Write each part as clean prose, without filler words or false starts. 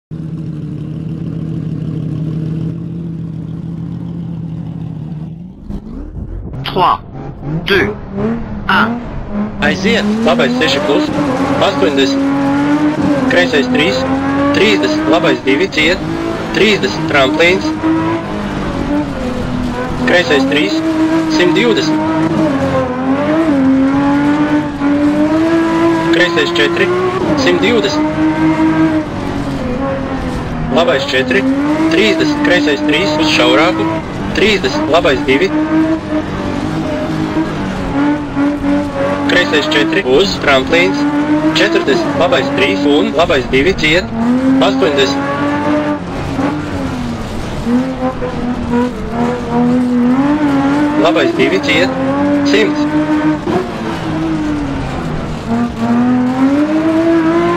3, 2, 1. Aiziet, labais 6 plus, 80, kreisais 3, 30, labais 2, ciet, 30, tramplīns, kreisais 3, 120, kreisais 4, 120, labais 4, 30, kreisais 3, uz šaurāku, 30, labais 2, kreisais 4, uz tramplīns, 40, labais 3 un labais 2, ciet, 80. Labais 2, ciet, 100.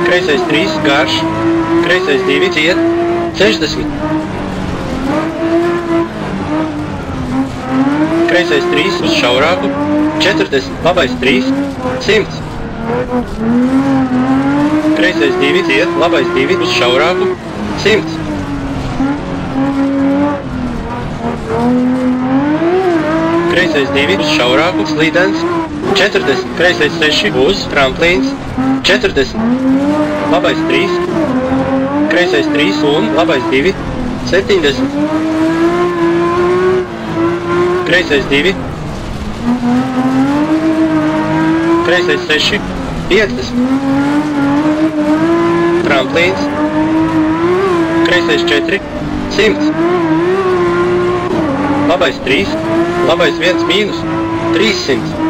Kreisais 3, garš, kreisais 2, ciet, 60. Kreisais 3, uz šaurāku, 40, labais 3, 100. Kreisais 2, ciet, labais 2, uz šaurāku, 100. Kreisais 2, uz šaurāku, slīdens, 40. Kreisais 6, uz tramplīns, 40. Labais 3, kreisais 3 un labais 2, 70. Kreisais 2, kreisais 6, 50. Tramplīns, kreisais 4, 100. Labais 3, labais 1 mīnus, 300.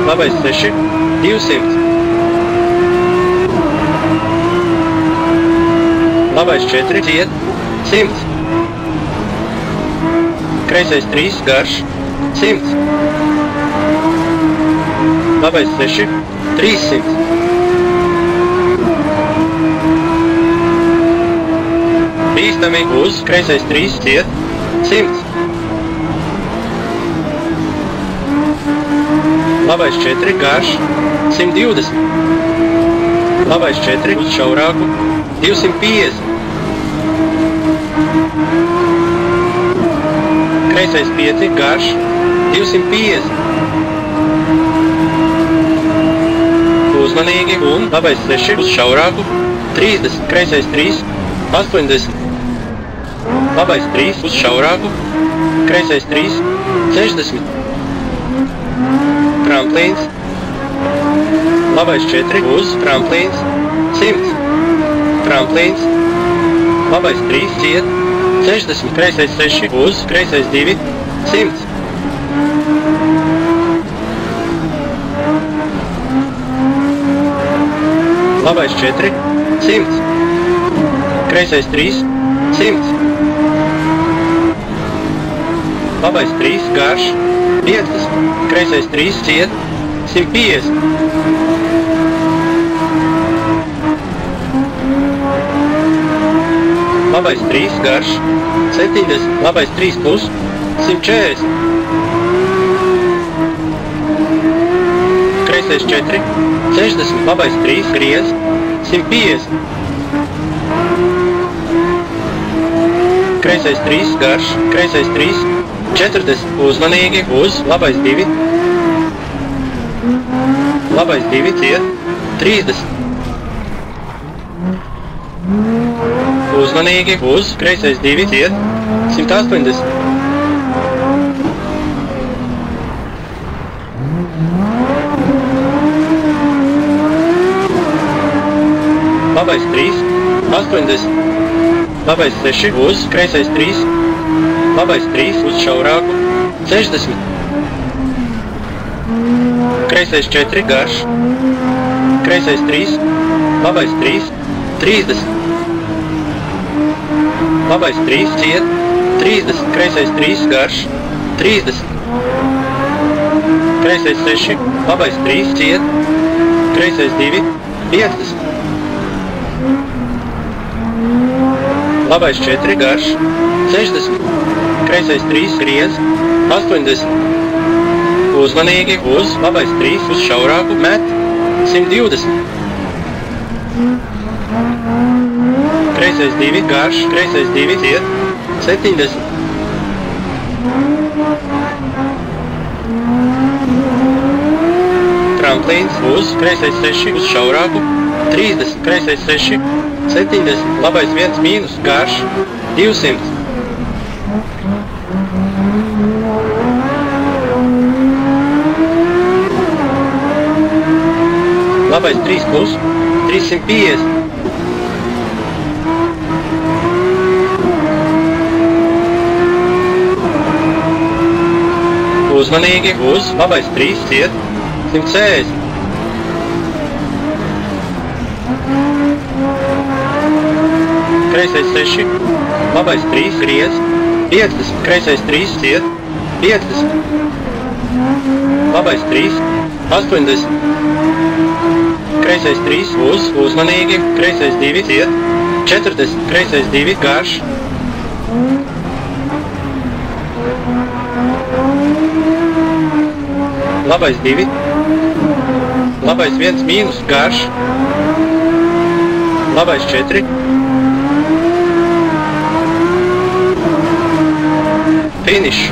Labais 6, 200. Labais 4, ciet, 100. Kreisais 3, garš, 100. Labais 6, 300. Bīstami uz kreisais 3, ciet, 100. Labais 4, garš, 120. Labais 4, uz šaurāku, 250. Kreisais 5, garš, 250. Uzmanīgi un labais 6, uz šaurāku, 30. Kreisais 3, 80. Labais 3, uz šaurāku, kreisais 3, 60. Tramplīns, labais 4, uz tramplīns, 100. Tramplīns, labais 3, ciet, 60. Kreisais 6, uz kreisais 2, 100. Labais 4, 100. Kreisais 3, 100. Labais 3, garš, 50. Kreisais 3, ciet, 150. Labais 3, garš, 70. Labais 3 plus, 140. Kreisais 4, 60. Labais 3, griez, 150. Kreisais 3, garš, kreisais 3, 40. Uzmanīgi uz labais 2. Labais 2, ciet, 30. Uzmanīgi uz kreisais 2, ciet, 180. Labais 3, 80. Labais 6, uz kreisais 3. Labais 3, uz šaurāku, 60. Kreisais 4, garš. Kreisais 3, labais 3, 30. Labais 3, ciet, 30. Kreisais 3, garš, 30. Kreisais 6, labais 3, ciet, kreisais 2, 50. labais 4 garš, 60, kreisais 3 griez, 80. Uzmanīgi uz labais 3 uz šaurāku met, 120. Kreisais 2 garš, kreisais 2 ciet, 70. Tramplīns uz kreisais 6 uz šaurāku, 30, kreisais 6, 70, labais 1 mīnus, garš, 200. Labais 3 plus, 350. Uzmanīgi uz labais 3 ciet, 160. Kreisais 6, labais 3 griez, 50, kreisais 3 ciet, 50. Labais 3, 80. Kreisais 3 uzmanīgi, kreisais 2 ciet, 40, kreisais 2 garš. Labais 2, labais 1 mīnus, garš. Labais 4. Finish.